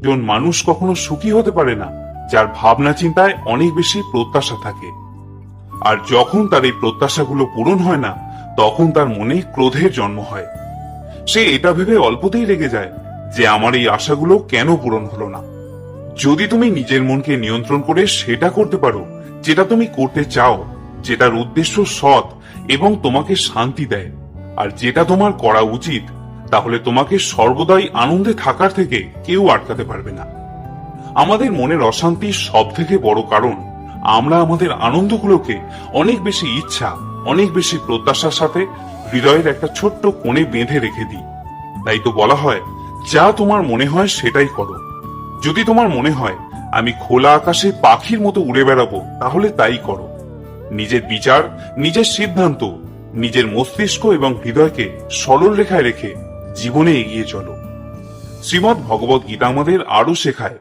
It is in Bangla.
একজন মানুষ কখনো সুখী হতে পারে না যার ভাবনা চিন্তায় অনেক বেশি প্রত্যাশা থাকে। আর যখন তার এই প্রত্যাশাগুলো পূরণ হয় না, তখন তার মনে ক্রোধের জন্ম হয়। সে এটা ভেবে অল্পতেই রেগে যায় যে আমার এই আশাগুলো কেন পূরণ হলো না। যদি তুমি নিজের মনকে নিয়ন্ত্রণ করে সেটা করতে পারো যেটা তুমি করতে চাও, যেটার উদ্দেশ্য সৎ এবং তোমাকে শান্তি দেয়, আর যেটা তোমার করা উচিত, তাহলে তোমাকে সর্বদাই আনন্দে থাকার থেকে কেউ আটকাতে পারবে না। আমাদের মনের অশান্তির সব থেকে বড় কারণ আমরা আমাদের আনন্দগুলোকে অনেক বেশি ইচ্ছা, অনেক বেশি প্রত্যাশার সাথে হৃদয়ের একটা ছোট্ট কোণে বেঁধে রেখে দিই। তাই তো বলা হয়, যা তোমার মনে হয় সেটাই করো। যদি তোমার মনে হয় আমি খোলা আকাশে পাখির মতো উড়ে বেড়াবো, তাহলে তাই করো। নিজের বিচার, নিজের সিদ্ধান্ত, নিজের মস্তিষ্ক এবং হৃদয়কে সরল রেখায় রেখে জীবনে এগিয়ে চলো। শ্রীমদ্ ভগবত গীতা আমাদের আরো শেখায়